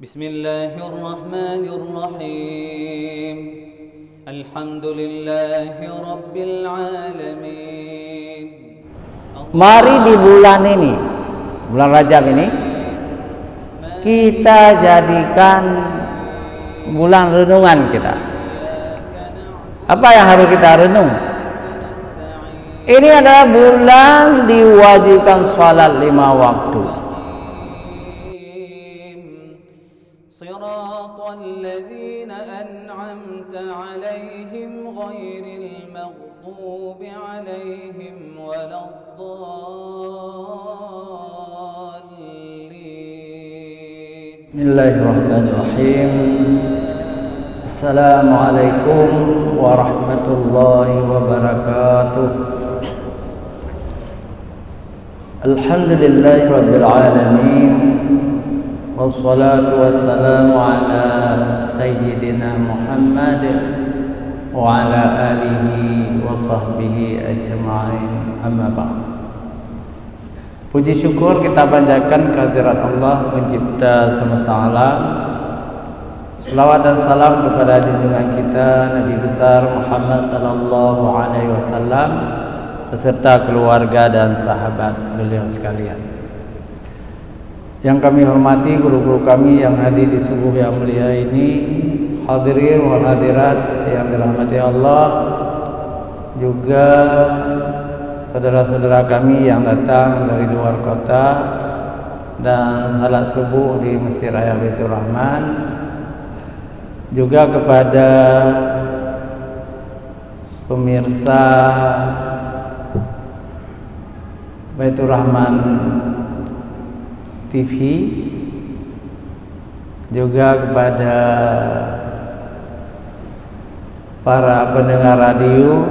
Bismillahirrahmanirrahim. Alhamdulillahi Rabbil Alamin. Mari di bulan ini, bulan Rajab ini, kita jadikan bulan renungan kita. Apa yang harus kita renung? Ini adalah bulan diwajibkan salat 5 waktu. Shiratal ladzina an'amta 'alaihim ghairil maghdubi 'alaihim waladdallin. Bismillahirrahmanirrahim. Assalamualaikum warahmatullahi wabarakatuh. Alhamdulillahi rabbil alamin. Wassalatu wassalamu ala sayyidina Muhammad wa ala alihi wa sahbihi ajma'in, amma ba'd. Puji syukur kita panjatkan kehadirat Allah pencipta semesta alam. Selawat dan salam kepada junjungan kita Nabi besar Muhammad sallallahu alaihi wasallam beserta keluarga dan sahabat beliau sekalian. Yang kami hormati guru-guru kami yang hadir di subuh yang mulia ini, hadirin wal hadirat yang dirahmati Allah, juga saudara-saudara kami yang datang dari luar kota dan salat subuh di Masjid Raya Baitur Rahman, juga kepada pemirsa Baitur Rahman TV, juga kepada para pendengar radio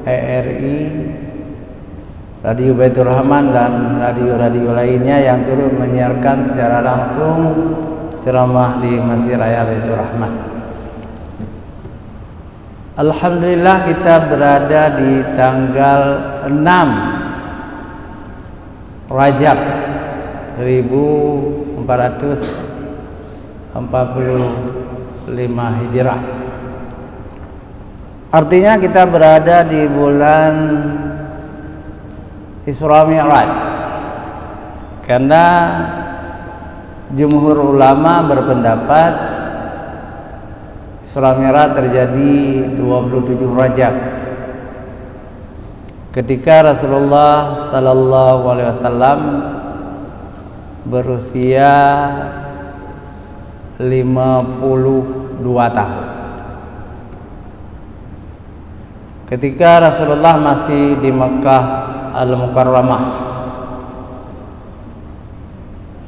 ERI, Radio Baitur Rahman dan radio-radio lainnya yang turut menyiarkan secara langsung ceramah di Masjid Raya Baitur Rahman. Alhamdulillah kita berada di tanggal 6 Rajab 1445 Hijrah. Artinya kita berada di bulan Isra Mi'raj, karena jumhur ulama berpendapat Isra Mi'raj terjadi 27 Rajab, ketika Rasulullah sallallahu alaihi wasallam berusia 52 tahun. Ketika Rasulullah masih di Mekah Al-Mukarramah.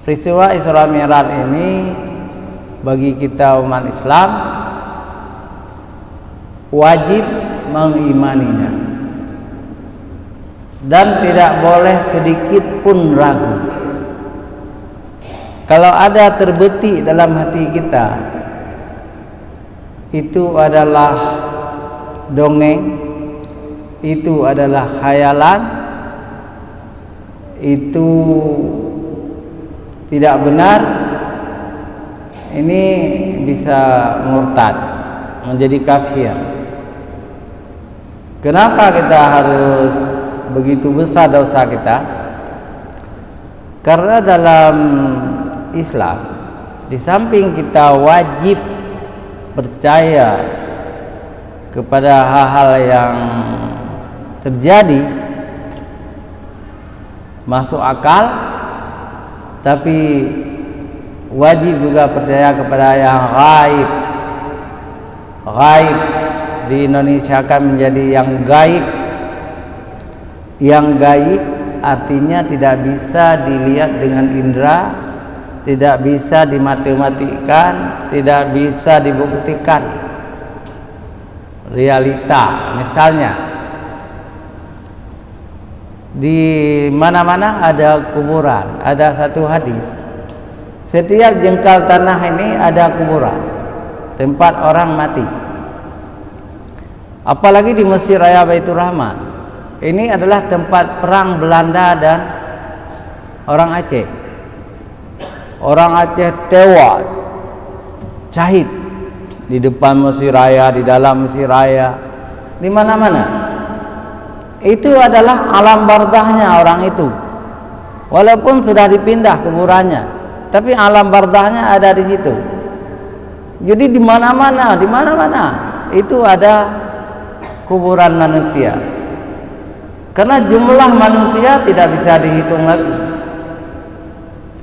Peristiwa Isra Mi'raj ini bagi kita umat Islam wajib mengimaninya dan tidak boleh sedikit pun ragu. Kalau ada terbetik dalam hati kita itu adalah dongeng, itu adalah khayalan, itu tidak benar, ini bisa murtad, menjadi kafir. Kenapa kita harus begitu besar dosa kita? Karena dalam Islam, di samping kita wajib percaya kepada hal-hal yang terjadi masuk akal, tapi wajib juga percaya kepada yang gaib. Gaib di Indonesia akan menjadi yang gaib. Yang gaib artinya tidak bisa dilihat dengan indera, tidak bisa dimatematikan, tidak bisa dibuktikan. Realita, misalnya di mana-mana ada kuburan. Ada satu hadis, setiap jengkal tanah ini ada kuburan, tempat orang mati. Apalagi di Masjid Raya Baitur Rahman, ini adalah tempat perang Belanda dan orang Aceh. orang Aceh tewas, syahid di depan Mesir Raya, di dalam Mesir Raya, di mana-mana. Itu adalah alam bardahnya orang itu. Walaupun sudah dipindah kuburannya, tapi alam bardahnya ada di situ. Jadi di mana-mana itu ada kuburan manusia. Karena jumlah manusia tidak bisa dihitung lagi.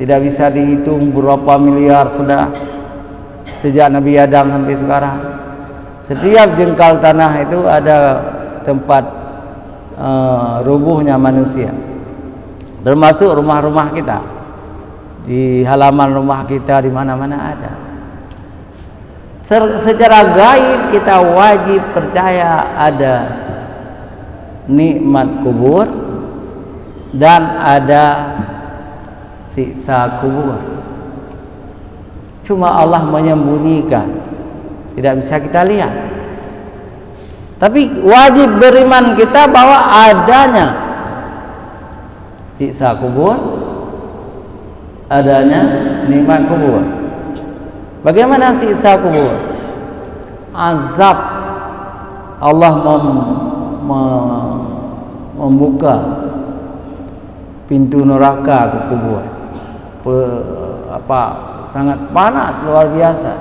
Tidak bisa dihitung berapa miliar sudah sejak Nabi Adam sampai sekarang. Setiap jengkal tanah itu ada tempat rubuhnya manusia. Termasuk rumah-rumah kita. Di halaman rumah kita di mana-mana ada. Secara gaib kita wajib percaya ada nikmat kubur dan ada siksa kubur. Cuma Allah menyembunyikan, tidak bisa kita lihat. Tapi wajib beriman kita bahwa adanya siksa kubur, adanya nikmat kubur. Bagaimana siksa kubur? Azab. Allah membuka pintu neraka ke kubur. Sangat panas luar biasa.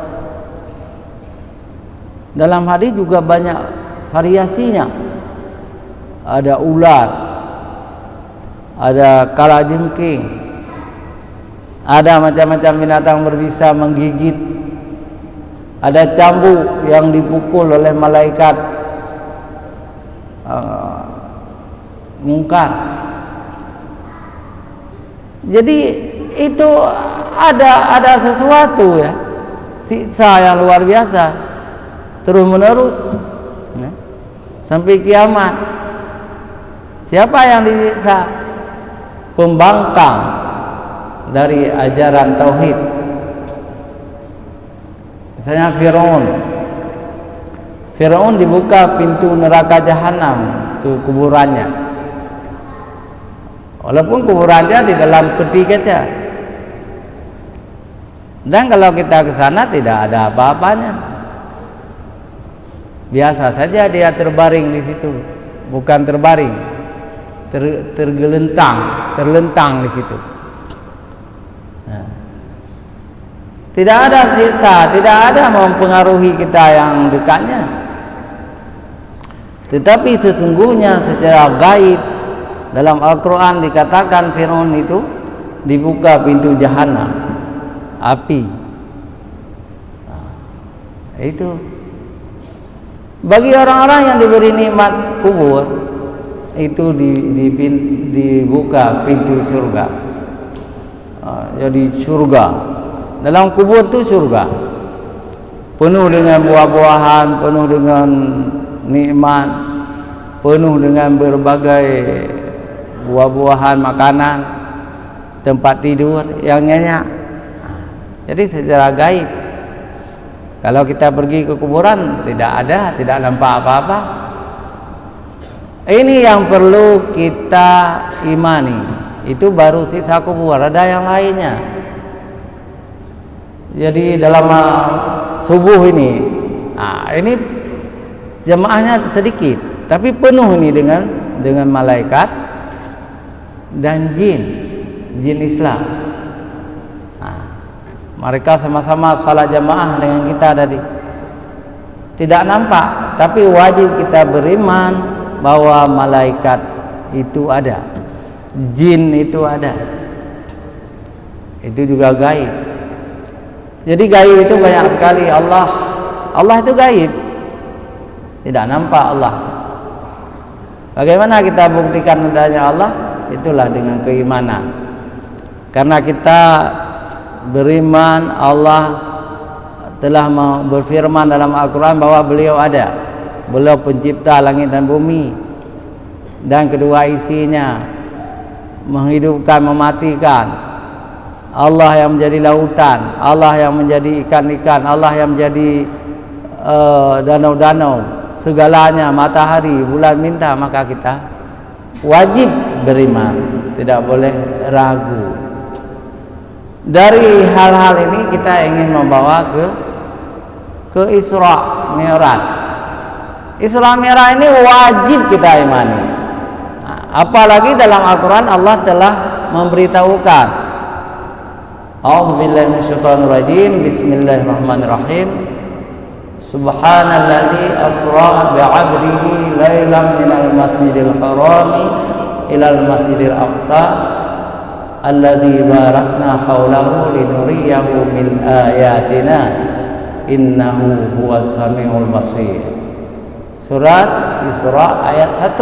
Dalam hadis juga banyak variasinya. Ada ular, ada kalajengking, ada macam-macam binatang berbisa menggigit, ada cambuk yang dipukul oleh malaikat mungkar. Jadi itu ada sesuatu ya, siksa yang luar biasa terus menerus ya, sampai kiamat. Siapa yang disiksa? Pembangkang dari ajaran tauhid. Misalnya Firaun dibuka pintu neraka jahanam ke kuburannya. Walaupun kuburannya di dalam peti kaca. Dan kalau kita ke sana tidak ada apa-apanya. Biasa saja dia terbaring di situ. Bukan terbaring, terlentang di situ. Nah. Tidak ada sisa, tidak ada mempengaruhi kita yang dekatnya. Tetapi sesungguhnya secara gaib dalam Al-Quran dikatakan Firaun itu dibuka pintu jahanam, api. Nah, itu bagi orang-orang yang diberi nikmat kubur itu dibuka pintu surga. Jadi surga dalam kubur itu surga, penuh dengan buah-buahan, penuh dengan nikmat, penuh dengan berbagai buah-buahan, makanan, tempat tidur yang nyenyak. Jadi secara gaib, kalau kita pergi ke kuburan tidak nampak apa-apa. Ini yang perlu kita imani. Itu baru sisa kubur, ada yang lainnya. Jadi dalam subuh ini, ini jemaahnya sedikit, tapi penuh ini dengan malaikat dan jin Islam. Mereka sama-sama salat jamaah dengan kita tadi. Tidak nampak, tapi wajib kita beriman bahwa malaikat itu ada, jin itu ada. Itu juga gaib. Jadi gaib itu banyak sekali. Allah itu gaib, tidak nampak Allah. Bagaimana kita buktikan adanya Allah? Itulah dengan keimanan. Karena kita beriman Allah telah berfirman dalam Al-Quran bahwa beliau ada. Beliau pencipta langit dan bumi dan kedua isinya, menghidupkan, mematikan. Allah yang menjadi lautan, Allah yang menjadi ikan-ikan, Allah yang menjadi danau-danau, segalanya, matahari, bulan, bintang. Maka kita wajib beriman, tidak boleh ragu. Dari hal-hal ini kita ingin membawa ke Isra Mi'raj. Isra Mi'raj ini wajib kita imani. Nah, apalagi dalam Al-Quran Allah telah memberitahukan. A'udzubillahi minasyaitonirrajim. Bismillahirrahmanirrahim. Subhanalladzi asra bi'abdihi lailan minal masjidil harami ilal masjidil aqsa alladzi barakna haulahu linuriyahu min ayatina innahu huwas samiul basir. Surat Isra ayat 1.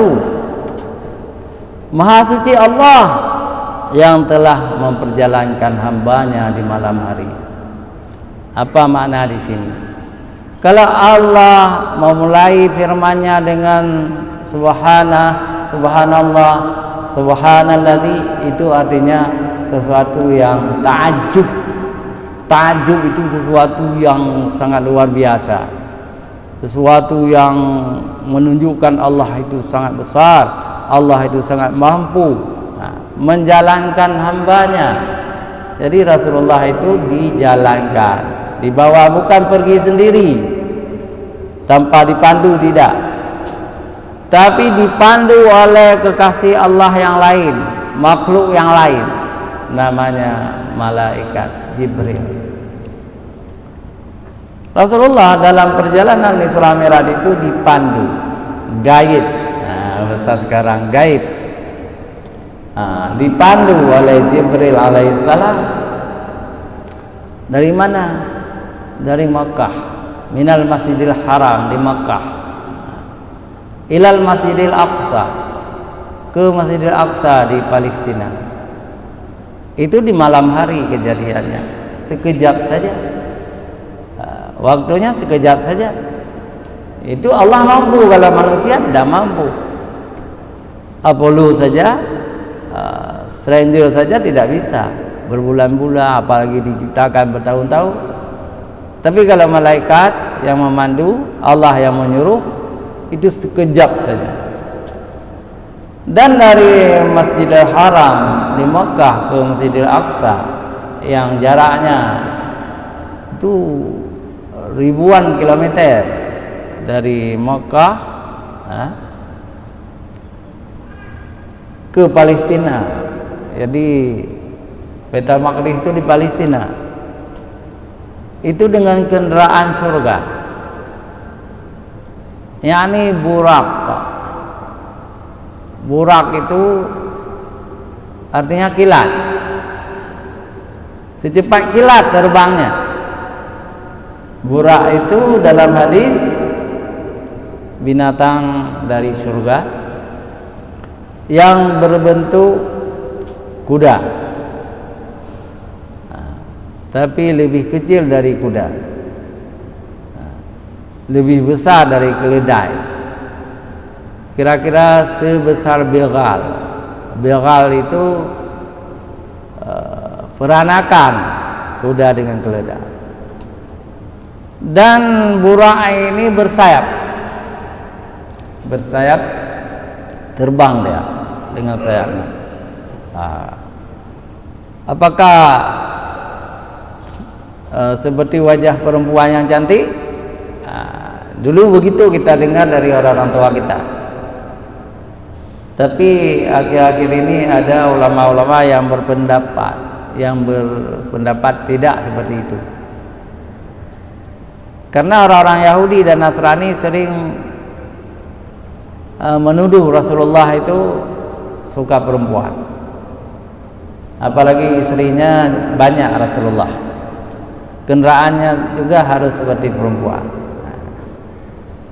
Maha suci Allah yang telah memperjalankan hambanya di malam hari. Apa makna di sini? Kalau Allah memulai firman-Nya dengan subhanallah, subhanalladzi, itu artinya sesuatu yang ta'ajjub. Ta'ajjub itu sesuatu yang sangat luar biasa, sesuatu yang menunjukkan Allah itu sangat besar, Allah itu sangat mampu menjalankan hambanya. Jadi Rasulullah itu dijalankan, dibawa, bukan pergi sendiri tanpa dipandu, tidak, tapi dipandu oleh kekasih Allah yang lain, makhluk yang lain, namanya malaikat Jibril. Rasulullah dalam perjalanan Isra Mi'raj itu dipandu gaib. Bahasa sekarang gaib. Dipandu oleh Jibril alaihissalam. Dari mana? Dari Makkah, minal Masjidil Haram di Makkah, ilal Masjidil Aqsa, ke Masjidil Aqsa di Palestina. Itu di malam hari kejadiannya, sekejap saja, waktunya sekejap saja. Itu Allah mampu, kalau manusia tidak mampu. Apollo saja, stranger saja tidak bisa berbulan-bulan, apalagi diciptakan bertahun-tahun. Tapi kalau malaikat yang memandu, Allah yang menyuruh, itu sekejap saja. Dan dari Masjidil Haram di Makkah ke Masjidil Aqsa yang jaraknya itu ribuan kilometer dari Makkah ke Palestina. Jadi Baitul Maqdis itu di Palestina. Itu dengan kendaraan surga, yakni burak. Burak itu artinya kilat, secepat kilat terbangnya. Burak itu dalam hadis binatang dari surga yang berbentuk kuda, tapi lebih kecil dari kuda, lebih besar dari keledai, kira-kira sebesar begal. Begal itu peranakan kuda dengan keledai. Dan burak ini bersayap, terbang dia dengan sayapnya. Apakah seperti wajah perempuan yang cantik? Dulu begitu kita dengar dari orang-orang tua kita. Tapi akhir-akhir ini ada ulama-ulama yang berpendapat tidak seperti itu. Karena orang-orang Yahudi dan Nasrani sering menuduh Rasulullah itu suka perempuan, apalagi istrinya banyak Rasulullah, kendaraannya juga harus seperti perempuan.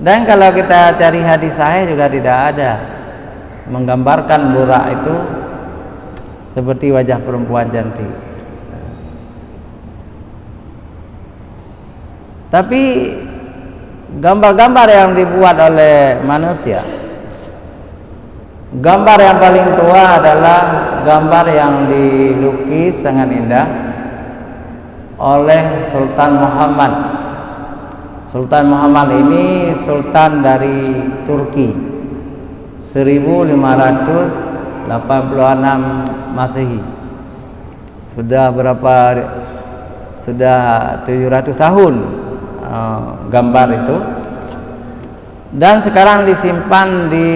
Dan kalau kita cari hadis sahih juga tidak ada menggambarkan burak itu seperti wajah perempuan cantik. Tapi gambar-gambar yang dibuat oleh manusia, gambar yang paling tua adalah gambar yang dilukis sangat indah oleh Sultan Muhammad. Sultan Muhammad ini sultan dari Turki, 1586 Masehi. Sudah 700 tahun gambar itu, dan sekarang disimpan di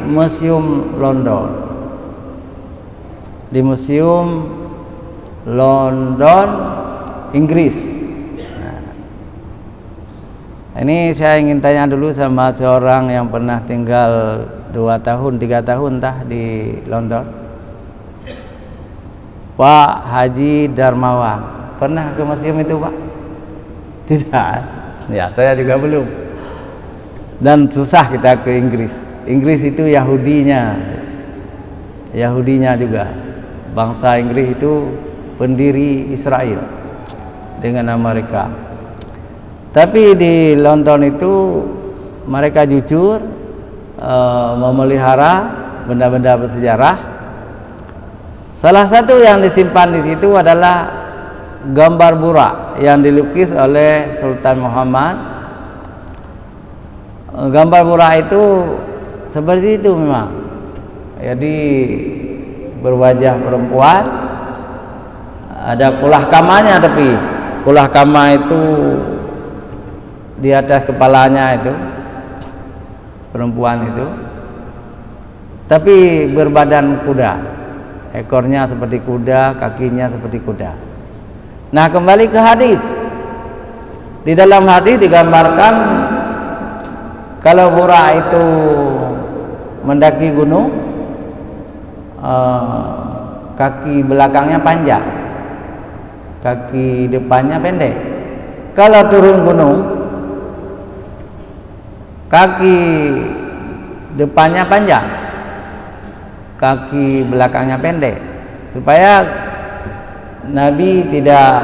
Museum London, di Museum London, Inggris. Nah, ini saya ingin tanya dulu sama seorang yang pernah tinggal 2 tahun 3 tahun di London, Pak Haji Darmawan. Pernah ke museum itu, Pak? Tidak. Ya, saya juga belum. Dan susah kita ke Inggris. Inggris itu Yahudinya juga. Bangsa Inggris itu pendiri Israel dengan Amerika. Tapi di London itu mereka jujur memelihara benda-benda bersejarah. Salah satu yang disimpan di situ adalah gambar burak yang dilukis oleh Sultan Muhammad. Gambar burak itu seperti itu memang. Jadi berwajah perempuan, ada kulah kamanya, tapi kulah kama itu di atas kepalanya itu perempuan itu, tapi berbadan kuda, ekornya seperti kuda, kakinya seperti kuda. Nah, kembali ke hadis. Di dalam hadis digambarkan kalau burak itu mendaki gunung, kaki belakangnya panjang, kaki depannya pendek. Kalau turun gunung, kaki depannya panjang, kaki belakangnya pendek, supaya Nabi tidak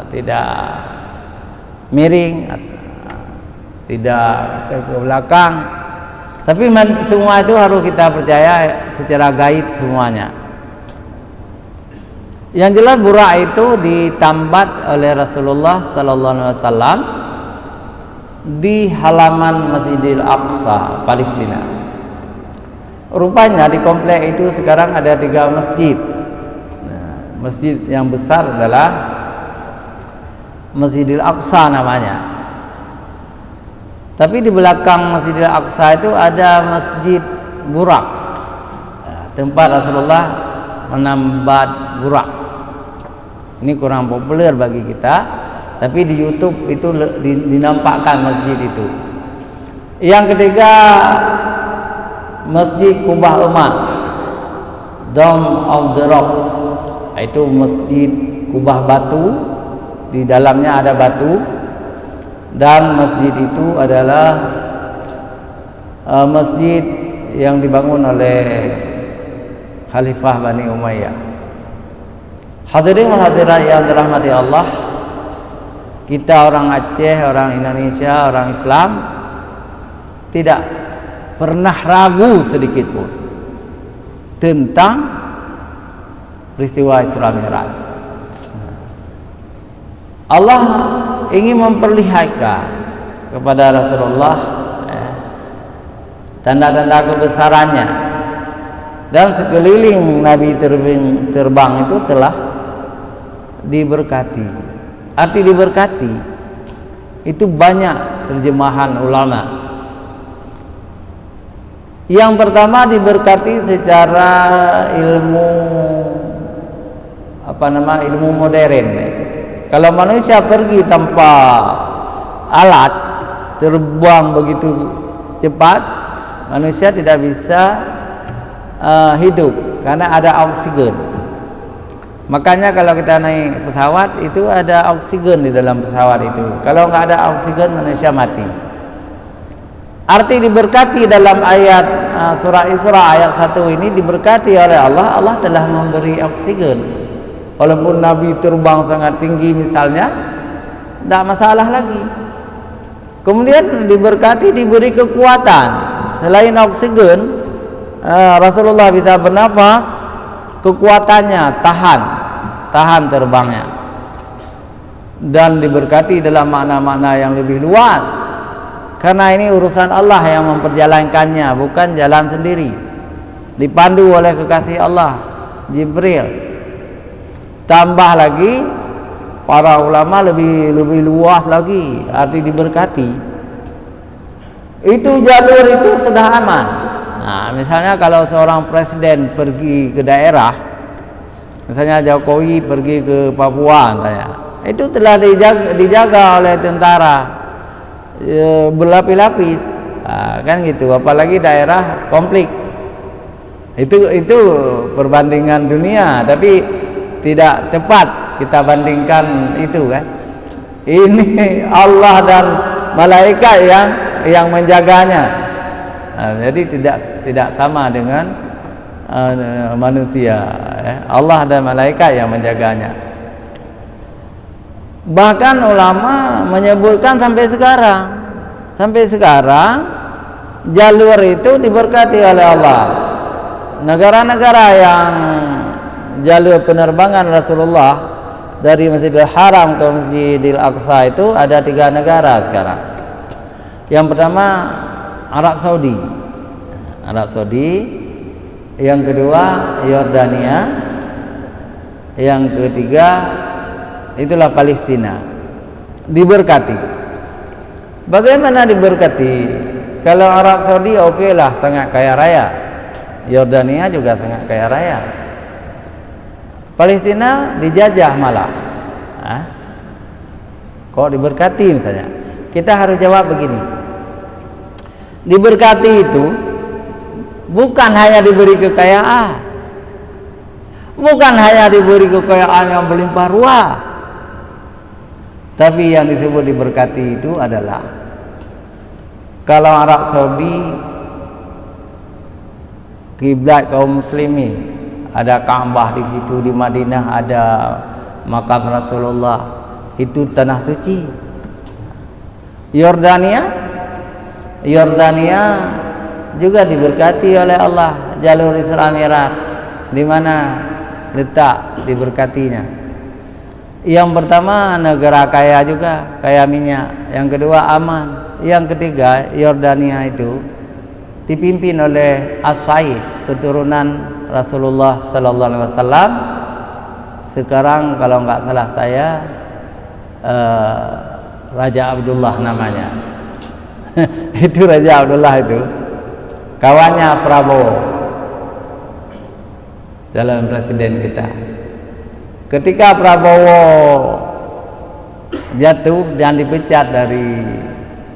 tidak miring, tidak ke belakang. Tapi semua itu harus kita percaya secara gaib semuanya. Yang jelas burak itu ditambat oleh Rasulullah sallallahu alaihi wasallam di halaman Masjidil Aqsa, Palestina. Rupanya di komplek itu sekarang ada 3 masjid. Masjid yang besar adalah Masjidil Aqsa namanya. Tapi di belakang Masjidil Aqsa itu ada Masjid Burak, tempat Rasulullah menambat burak. Ini kurang populer bagi kita, tapi di YouTube itu dinampakkan masjid itu. Yang ketiga, Masjid Kubah Emas, Dome of the Rock, itu masjid kubah batu, di dalamnya ada batu, dan masjid itu adalah masjid yang dibangun oleh Khalifah Bani Umayyah. Hadirin dan hadirat yang dirahmati Allah, kita orang Aceh, orang Indonesia, orang Islam tidak pernah ragu sedikit pun tentang peristiwa Isra Mi'raj. Allah ingin memperlihatkan kepada Rasulullah tanda-tanda kebesarannya, dan sekeliling Nabi terbang itu telah diberkati. Arti diberkati itu banyak terjemahan ulama. Yang pertama, diberkati secara ilmu modern. Kalau manusia pergi tanpa alat, terbang begitu cepat, manusia tidak bisa hidup karena ada oksigen. Makanya kalau kita naik pesawat itu ada oksigen di dalam pesawat itu. Kalau nggak ada oksigen, manusia mati. Arti diberkati dalam ayat surah Isra ayat 1 ini, diberkati oleh Allah. Allah telah memberi oksigen. Walaupun Nabi terbang sangat tinggi misalnya, tidak masalah lagi. Kemudian diberkati, diberi kekuatan. Selain oksigen, Rasulullah bisa bernafas, kekuatannya tahan terbangnya. Dan diberkati dalam makna-makna yang lebih luas, karena ini urusan Allah yang memperjalankannya, bukan jalan sendiri. Dipandu oleh kekasih Allah, Jibril. Tambah lagi para ulama lebih luas lagi arti diberkati. Itu jalur itu sudah aman. Nah, misalnya kalau seorang presiden pergi ke daerah, misalnya Jokowi pergi ke Papua misalnya, itu telah dijaga oleh tentara berlapis-lapis. Nah, kan gitu, apalagi daerah konflik. Itu perbandingan dunia, tapi tidak tepat kita bandingkan itu kan. Ini Allah dan malaikat yang menjaganya. Nah, jadi tidak sama dengan manusia. Allah dan malaikat yang menjaganya. Bahkan ulama menyebutkan sampai sekarang jalur itu diberkati oleh Allah. Negara-negara yang jalur penerbangan Rasulullah dari Masjidil Haram ke Masjidil Aqsa itu ada 3 negara sekarang. Yang pertama Arab Saudi, yang kedua Yordania, yang ketiga itulah Palestina. Diberkati. Bagaimana diberkati? Kalau Arab Saudi oke lah, sangat kaya raya. Yordania juga sangat kaya raya. Palestina dijajah malah. Kok diberkati misalnya? Kita harus jawab begini. Diberkati itu bukan hanya diberi kekayaan, bukan hanya diberi kekayaan yang berlimpah ruah, tapi yang disebut diberkati itu adalah kalau Arab Saudi kiblat kaum muslimin, ada Ka'bah di situ, di Madinah ada makam Rasulullah, itu tanah suci. Yordania juga diberkati oleh Allah, jalur Isra Mi'raj. Di mana letak diberkatinya? Yang pertama negara kaya juga, kaya minyak. Yang kedua aman. Yang ketiga Yordania itu dipimpin oleh As-Said, keturunan Rasulullah sallallahu alaihi wasallam. Sekarang kalau enggak salah saya Raja Abdullah namanya. Itu Raja Abdullah itu kawannya Prabowo, calon presiden kita. Ketika Prabowo jatuh dan dipecat dari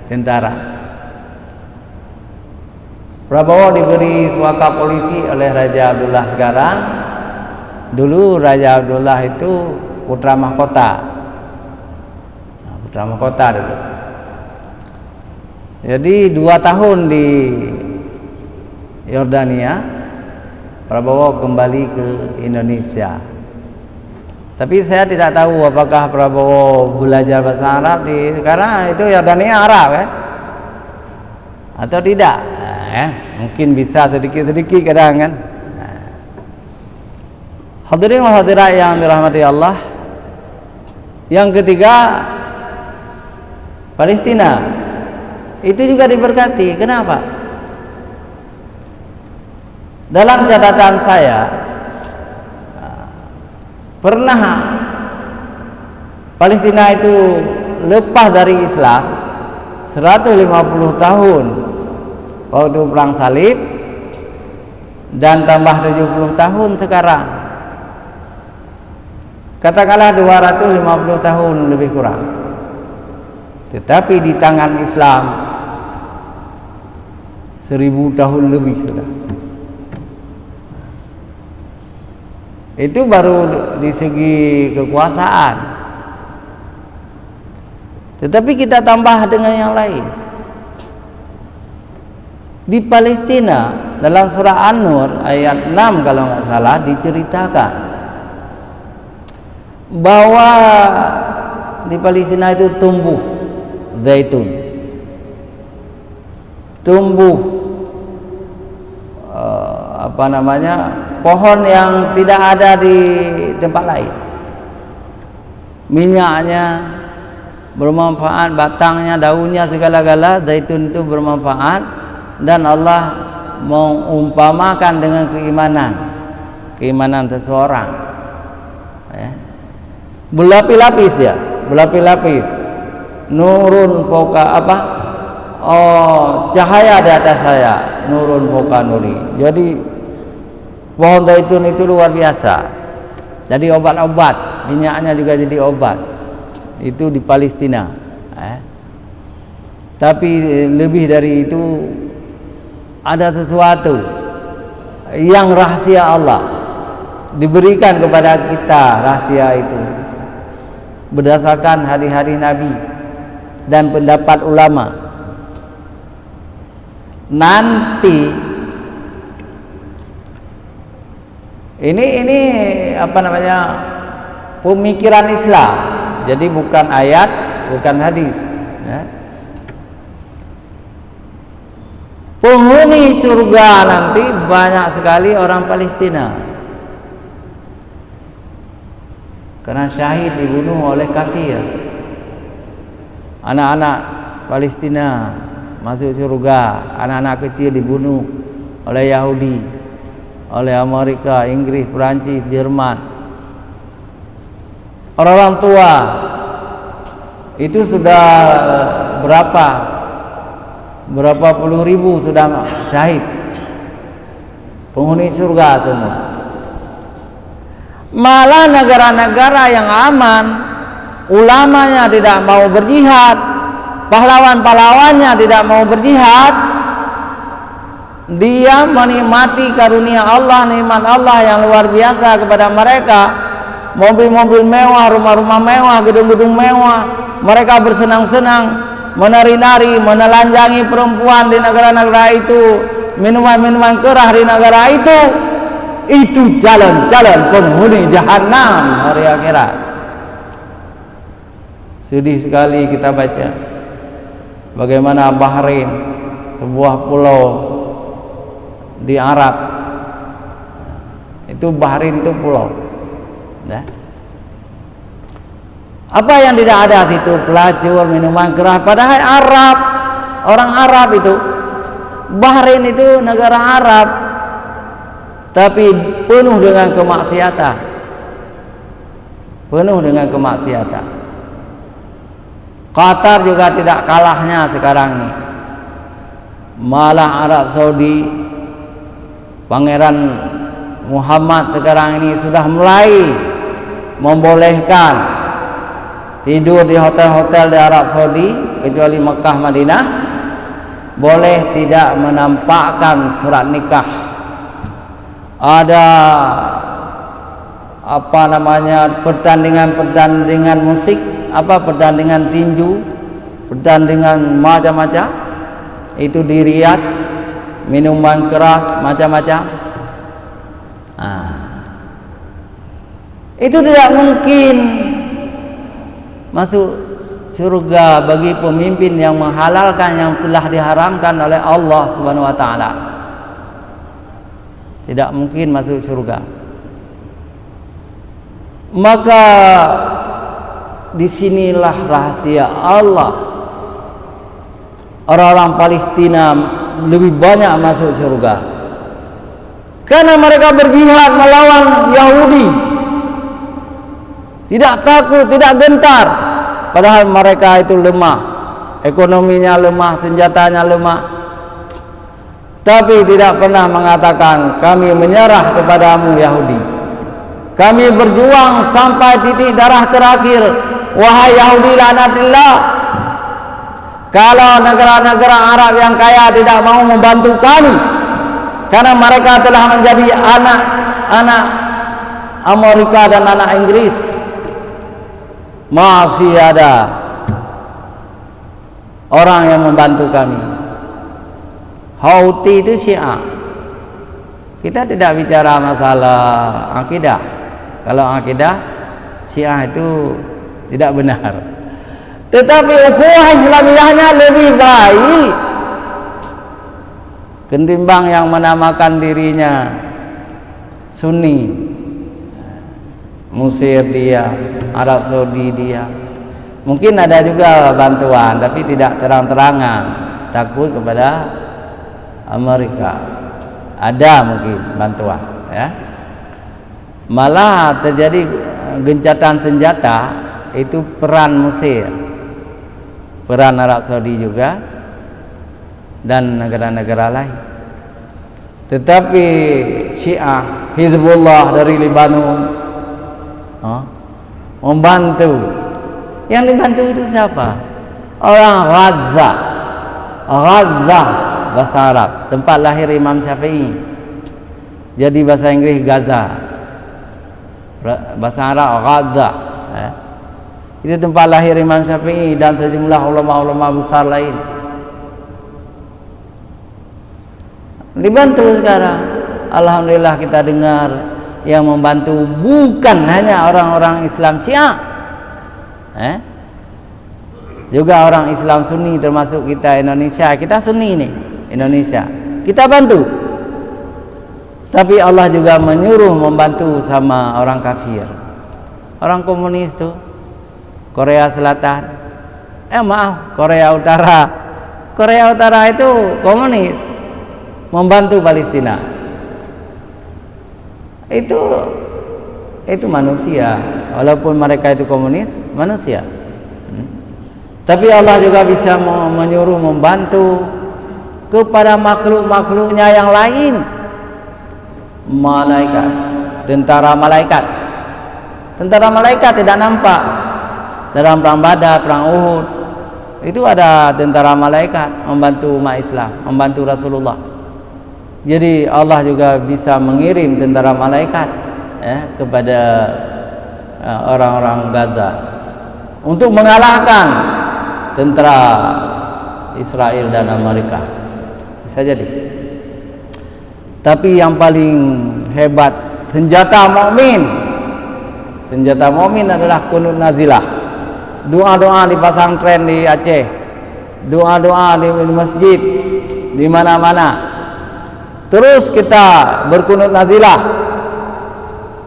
tentara, Prabowo diberi suaka polisi oleh Raja Abdullah sekarang. Dulu Raja Abdullah itu putra mahkota. Putra mahkota dulu. Jadi 2 tahun di Yordania, Prabowo kembali ke Indonesia. Tapi saya tidak tahu apakah Prabowo belajar bahasa Arab karena itu Yordania Arab kan? Atau tidak? Mungkin bisa sedikit-sedikit kadang kan. Hadirin wa hadirat yang dirahmati Allah. Yang ketiga Palestina. Itu juga diberkati. Kenapa? Dalam catatan saya pernah Palestina itu lepas dari Islam 150 tahun waktu perang salib, dan tambah 70 tahun sekarang, katakanlah 250 tahun lebih kurang. Tetapi di tangan Islam 1000 tahun lebih sudah. Itu baru di segi kekuasaan. Tetapi kita tambah dengan yang lain. Di Palestina dalam surah An-Nur ayat 6 kalau nggak salah diceritakan bahwa di Palestina itu tumbuh zaitun, tumbuh pohon yang tidak ada di tempat lain. Minyaknya bermanfaat, batangnya, daunnya, segala-gala zaitun itu bermanfaat, dan Allah mengumpamakan dengan keimanan. keimanan seseorang. Ya. Berlapis-lapis dia, berlapis-lapis. Nurun fauqa apa? Oh, cahaya di atas saya, nurun fauqa nuri. Jadi pohon zaitun itu luar biasa. Jadi obat-obat, minyaknya juga jadi obat. Itu di Palestina. Tapi lebih dari itu ada sesuatu yang rahasia Allah diberikan kepada kita, rahasia itu berdasarkan hadis-hadis Nabi dan pendapat ulama. Nanti ini apa namanya, pemikiran Islam, jadi bukan ayat, bukan hadis, ya. Penghuni surga nanti banyak sekali orang Palestina, karena syahid dibunuh oleh kafir. Anak-anak Palestina masuk surga, anak-anak kecil dibunuh oleh Yahudi, oleh Amerika, Inggris, Perancis, Jerman. Orang tua itu sudah berapa puluh ribu sudah syahid, penghuni surga semua. Malah negara-negara yang aman, ulamanya tidak mau berjihad, pahlawan-pahlawannya tidak mau berjihad, dia menikmati karunia Allah, nikmat Allah yang luar biasa kepada mereka. Mobil-mobil mewah, rumah-rumah mewah, gedung-gedung mewah, mereka bersenang-senang, menari-nari, menelanjangi perempuan di negara-negara itu, minuman-minuman keras di negara itu jalan-jalan penghuni jahanam hari akhirat. Sedih sekali kita baca bagaimana Bahrain, sebuah pulau di Arab, itu Bahrain itu pulau, ya. Apa yang tidak ada situ? Pelacur, minuman keras. Padahal Arab, orang Arab itu, Bahrain itu negara Arab, tapi penuh dengan kemaksiatan, penuh dengan kemaksiatan. Qatar juga tidak kalahnya sekarang ini. Malah Arab Saudi, Pangeran Muhammad sekarang ini sudah mulai membolehkan tidur di hotel-hotel di Arab Saudi, kecuali Mekah, Madinah, boleh tidak menampakkan surat nikah. Ada apa namanya, pertandingan musik, pertandingan tinju, pertandingan macam-macam, itu di Riyadh, minuman keras macam-macam. Itu tidak mungkin masuk surga bagi pemimpin yang menghalalkan yang telah diharamkan oleh Allah Subhanahu wa taala. Tidak mungkin masuk surga. Maka disinilah rahasia Allah. Orang-orang Palestina lebih banyak masuk surga karena mereka berjihad melawan Yahudi, tidak takut, tidak gentar. Padahal mereka itu lemah, ekonominya lemah, senjatanya lemah, tapi tidak pernah mengatakan kami menyerah kepadamu Yahudi, kami berjuang sampai titik darah terakhir. Wahai Yahudi laknatillah, kalau negara-negara Arab yang kaya tidak mau membantu kami karena mereka telah menjadi anak Amerika dan anak Inggris, masih ada orang yang membantu kami. Houthi itu Syiah. Kita tidak bicara masalah akidah. Kalau akidah Syiah itu tidak benar. Tetapi ukhuwah Islamiyahnya lebih baik ketimbang yang menamakan dirinya Sunni. Mesir dia, Arab Saudi dia. Mungkin ada juga bantuan, tapi tidak terang-terangan, takut kepada Amerika. Ada mungkin bantuan, ya. Malah terjadi gencatan senjata itu peran Mesir, peran Arab Saudi juga, dan negara-negara lain. Tetapi Syiah, Hizbullah dari Lebanon membantu. Yang dibantu itu siapa? Orang Gaza. Gaza bahasa Arab, tempat lahir Imam Syafi'i. Jadi bahasa Inggris Gaza, bahasa Arab Gaza. Itu tempat lahir Imam Syafi'i dan sejumlah ulama-ulama besar lain. Dibantu sekarang. Alhamdulillah kita dengar yang membantu bukan hanya orang-orang Islam Syiah, juga orang Islam Sunni, termasuk kita Indonesia. Kita Sunni nih, Indonesia, kita bantu. Tapi Allah juga menyuruh membantu sama orang kafir, orang komunis tuh, Korea Selatan, Korea Utara. Korea Utara itu komunis, membantu Palestina. Itu manusia, walaupun mereka itu komunis, manusia. Tapi Allah juga bisa menyuruh membantu kepada makhluk-makhluknya yang lain. Malaikat, tentara malaikat. Tentara malaikat tidak nampak. Dalam perang Badar, perang Uhud, itu ada tentara malaikat membantu umat Islam, membantu Rasulullah. Jadi Allah juga bisa mengirim tentara malaikat kepada orang-orang Gaza untuk mengalahkan tentara Israel dan Amerika. Bisa jadi. Tapi yang paling hebat, senjata mukmin adalah qunut nazilah. Doa-doa di pesantren di Aceh, doa-doa di masjid, di mana-mana. Terus kita berqunut nazilah,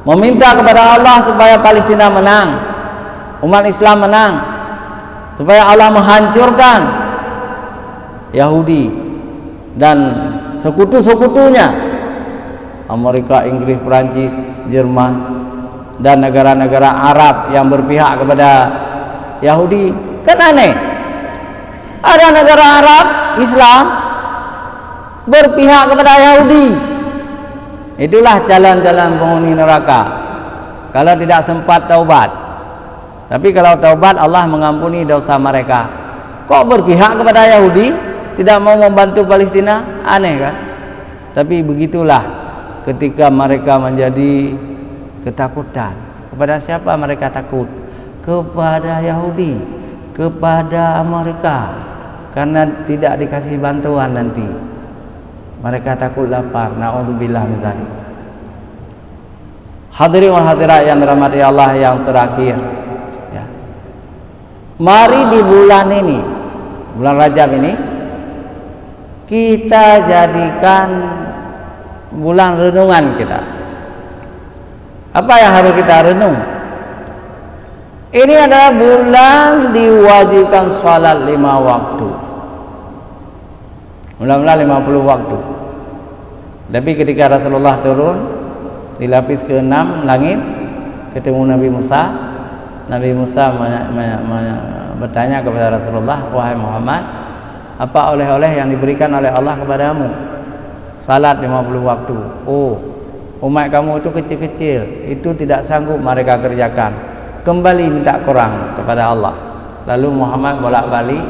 meminta kepada Allah supaya Palestina menang, umat Islam menang, supaya Allah menghancurkan Yahudi dan sekutu-sekutunya, Amerika, Inggris, Perancis, Jerman, dan negara-negara Arab yang berpihak kepada Yahudi. Kan aneh, ada negara Arab Islam berpihak kepada Yahudi. Itulah jalan-jalan penghuni neraka kalau tidak sempat taubat. Tapi kalau taubat, Allah mengampuni dosa mereka. Kok berpihak kepada Yahudi, tidak mau membantu Palestina? Aneh kan? Tapi begitulah ketika mereka menjadi ketakutan. Kepada siapa mereka takut? Kepada Yahudi, kepada Amerika, karena tidak dikasih bantuan nanti. Mereka takut lapar. Na'udzubillah min dzalik. Hadirin wal hadirat yang dirahmati Allah yang terakhir, ya. Mari di bulan ini, bulan Rajab ini, kita jadikan bulan renungan kita. Apa yang harus kita renung? Ini adalah bulan diwajibkan salat 5 waktu. Mula-mula 50 waktu. Tapi ketika Rasulullah turun di lapis ke-6 langit, ketemu Nabi Musa. Nabi Musa bertanya kepada Rasulullah, "Wahai Muhammad, apa oleh-oleh yang diberikan oleh Allah kepadamu?" Salat 50 waktu. Oh, umat kamu itu kecil-kecil, itu tidak sanggup mereka kerjakan. Kembali minta Quran kepada Allah. Lalu Muhammad bolak-balik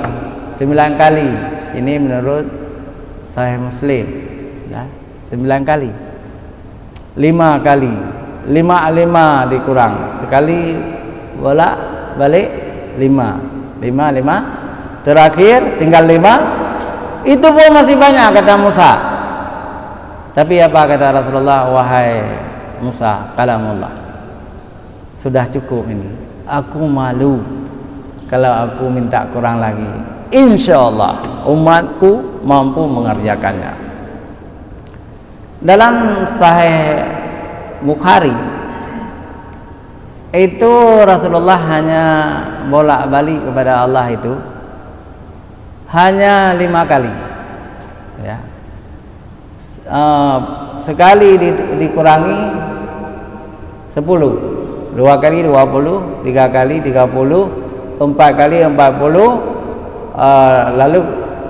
9 kali. Ini menurut Sahih Muslim, ya, 9 kali. 5 kali. 5 dikurang. Sekali bolak-balik 5. Terakhir tinggal 5. Itu pun masih banyak, kata Musa. Tapi apa kata Rasulullah? Wahai Musa, kalamullah, sudah cukup ini. Aku malu kalau aku minta kurang lagi. InsyaAllah umatku mampu mengerjakannya. Dalam Sahih Bukhari itu Rasulullah hanya bolak-balik kepada Allah itu hanya 5 kali, ya. Sekali dikurangi 10, 2 kali 20, 3 kali 30, 4 kali 40. Lalu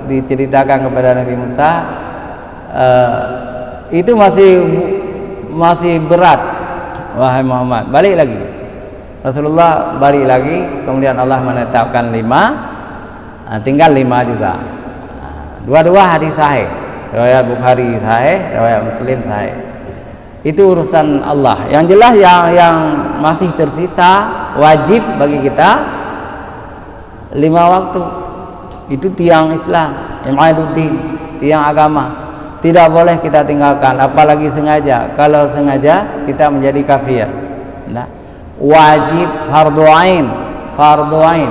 diceritakan kepada Nabi Musa, itu masih berat, wahai Muhammad, balik lagi. Rasulullah balik lagi, kemudian Allah menetapkan 5, tinggal 5 juga. Dua-dua hadis sahih, riwayat Bukhari sahih, riwayat Muslim sahih. Itu urusan Allah. Yang jelas yang masih tersisa wajib bagi kita 5 waktu. Itu tiang Islam, imaduddin, tiang agama. Tidak boleh kita tinggalkan, apalagi sengaja. Kalau sengaja kita menjadi kafir. Nah, wajib fardu ain.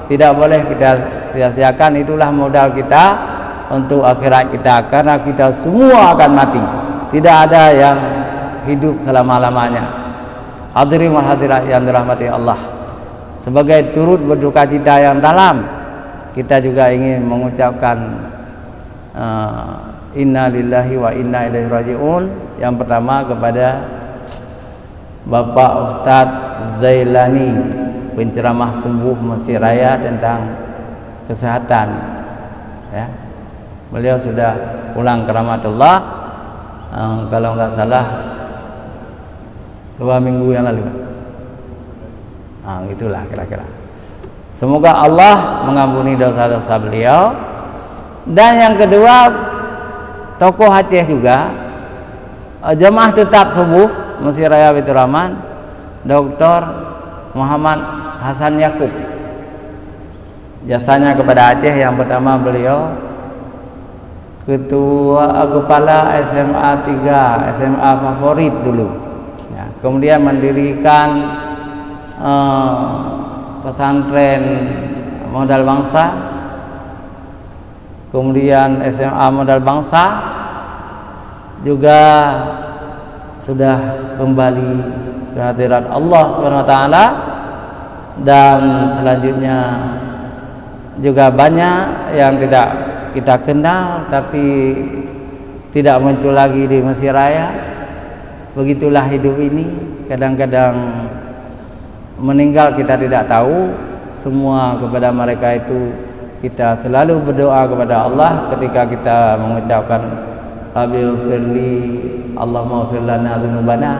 Tidak boleh kita sia-siakan. Itulah modal kita untuk akhirat kita, karena kita semua akan mati. Tidak ada yang hidup selama-lamanya. Hadirin wal hadirat yang dirahmati Allah, sebagai turut berduka cita yang dalam, kita juga ingin mengucapkan inna lillahi wa inna ilaihi raji'un. Yang pertama kepada Bapak Ustadz Zailani, penceramah sembuh Mesir Raya tentang kesehatan, ya. Beliau sudah pulang ke rahmatullah, kalau nggak salah 2 minggu yang lalu. Itulah kira-kira. Semoga Allah mengampuni dosa-dosa beliau. Dan yang kedua, tokoh Aceh juga, jemaah tetap subuh Mesir Raya Baitur Rahman, Dr. Muhammad Hasan Yakub. Jasanya kepada Aceh, yang pertama beliau kepala SMA 3, SMA favorit dulu, ya. Kemudian mendirikan pesantren modal bangsa, kemudian SMA modal bangsa, juga sudah kembali ke hadirat Allah Subhanahu wa taala. Dan selanjutnya juga banyak yang tidak kita kenal tapi tidak muncul lagi di Mesir Raya. Begitulah hidup ini, kadang-kadang meninggal kita tidak tahu. Semua kepada mereka itu kita selalu berdoa kepada Allah ketika kita mengucapkan Rabbil firli Allahumma fir lana dzunubana,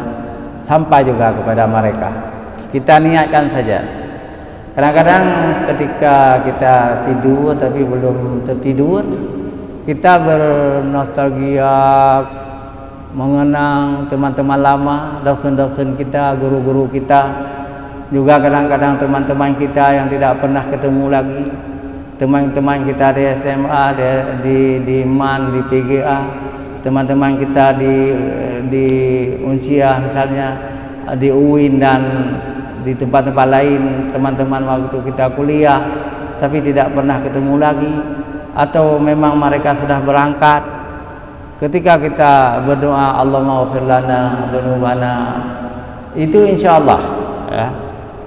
sampai juga kepada mereka. Kita niatkan saja. Kadang-kadang ketika kita tidur tapi belum tertidur, kita bernostalgia, mengenang teman-teman lama, dosen-dosen kita, guru-guru kita. Juga kadang-kadang teman-teman kita yang tidak pernah ketemu lagi, teman-teman kita di SMA, di MAN, di PGA, teman-teman kita di Uncia misalnya, di UIN dan di tempat-tempat lain, teman-teman waktu kita kuliah tapi tidak pernah ketemu lagi, atau memang mereka sudah berangkat. Ketika kita berdoa Allahumma ighfir lana dzunubana, itu insyaallah, ya.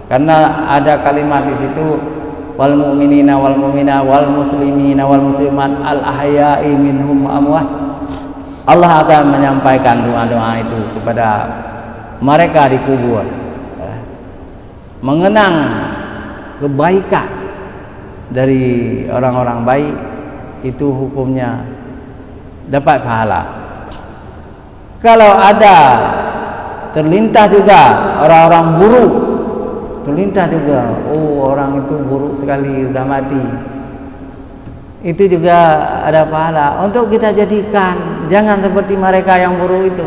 Karena ada kalimat di situ, wal mu'minina wal mu'minat wal muslimina wal muslimat al ahya'i minhum amwat. Allah akan menyampaikan doa-doa itu kepada mereka di kubur, ya. Mengenang kebaikan dari orang-orang baik, itu hukumnya dapat pahala. Kalau ada terlintas juga orang-orang buruk, terlintas juga, oh orang itu buruk sekali, sudah mati, itu juga ada pahala. Untuk kita jadikan, jangan seperti mereka yang buruk itu,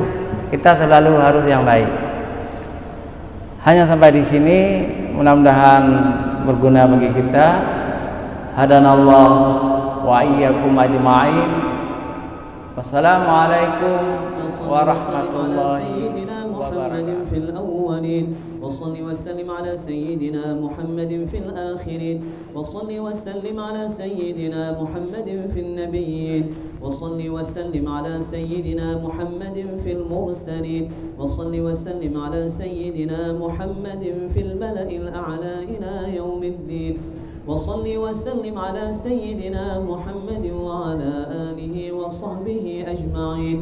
kita selalu harus yang baik. Hanya sampai di sini, mudah-mudahan berguna bagi kita. Hadanallah wa iyyakum ajma'in. Wassalamualaikum warahmatullahi wabarakatuh. وصل وسلم على سيدنا محمد في الآخرين وصل وسلم على سيدنا محمد في النبيين وصل وسلم على سيدنا محمد في المرسلين وصل وسلم على سيدنا محمد في الملأ الأعلى إلى يوم الدين وصل وسلم على سيدنا محمد وعلى آله وصحبه أجمعين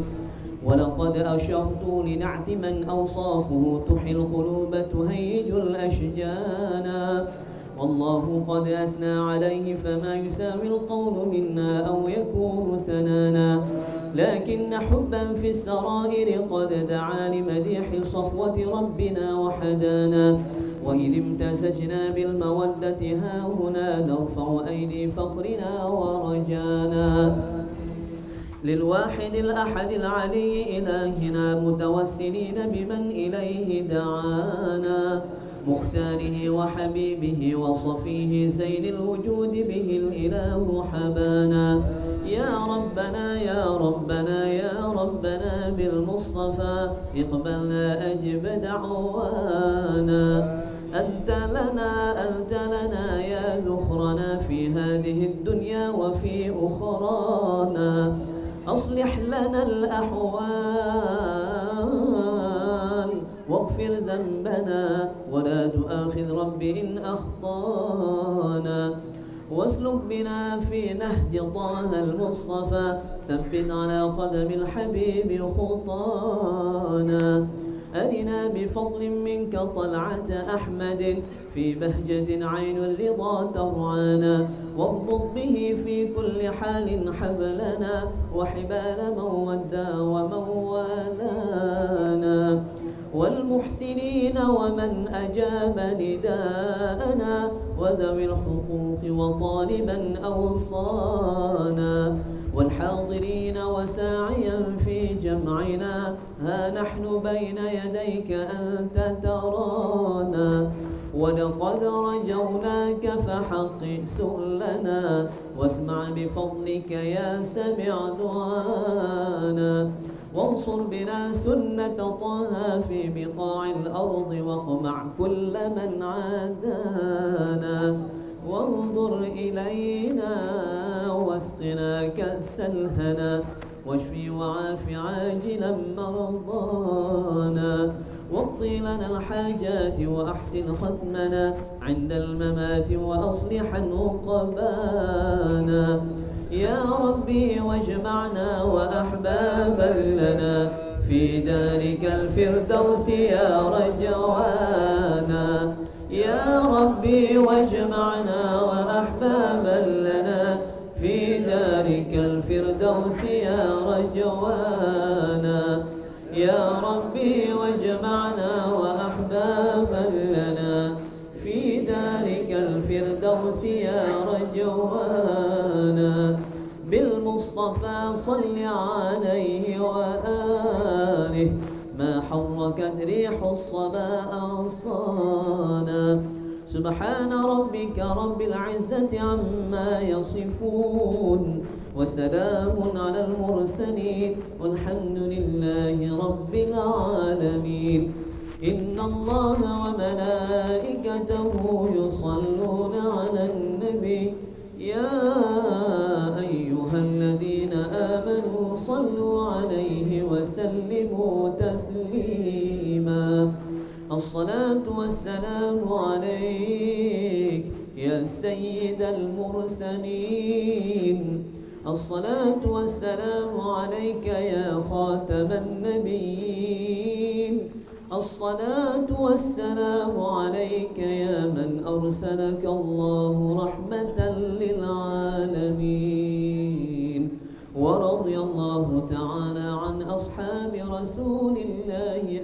ولقد أشرت لنعت من أوصافه تحيي القلوب تهيج الأشجانا والله قد أثنى عليه فما يساوي القول منا أو يكون ثنانا لكن حبا في السرائر قد دعا لمديح صفوة ربنا وحدانا وإذ امتزجنا بالمودة هاهنا نرفع أيدي فخرنا ورجانا للواحد الأحد العلي إلهنا متوسلين بمن إليه دعانا مختاره وحبيبه وصفيه زين الوجود به الإله حبانا يا ربنا يا ربنا يا ربنا بالمصطفى اقبلنا أجب دعوانا أنت لنا يا ذخرنا في هذه الدنيا وفي أخرانا أصلح لنا الأحوال واغفر ذنبنا ولا تؤاخذ رب إن أخطانا واسلك بنا في نهج طه المصطفى ثبت على قدم الحبيب خطانا أرنا بفضل منك طلعة أحمد في بهجة عين الرضا ترعانا واربط به في كل حال حبلنا وحبال من ودى ومن والانا والمحسنين ومن أجاب نداءنا وذوي الحقوق وطالبا أوصانا والحاضرين وساعيا في جمعنا ها نحن بين يديك أنت ترانا ولقد رجوناك فحقق سؤلنا واسمع بفضلك يا سمع دعانا وانصر بنا سنة طه في بقاع الأرض واقمع كل من عادانا وانظر إلينا واسقنا كأس الهنا واشفي وعاف عاجلا مرضانا واقضي لنا الحاجات وأحسن ختمنا عند الممات وأصلحا عقبانا يا ربي واجمعنا وأحبابا لنا في دارك الفردوس يا رجوانا يا ربي واجمعنا وأحبابا لنا في دارك الفردوس يا رجوانا يا ربي واجمعنا وأحبابا لنا في دارك الفردوس يا رجوانا بالمصطفى صل عليه وآله ما حركت ريح الصبا أغصانا سبحان ربك رب العزة عما يصفون وسلام على المرسلين والحمد لله رب العالمين إن الله وملائكته يصلون على النبي يا أيها الذين آمنوا صلوا عليه وسلموا تسليما الصلاة والسلام عليك يا سيد المرسلين الصلاة والسلام عليك يا خاتم النبيين الصلاة والسلام عليك يا من أرسلك الله رحمة للعالمين ورضي الله تعالى عن أصحاب رسول الله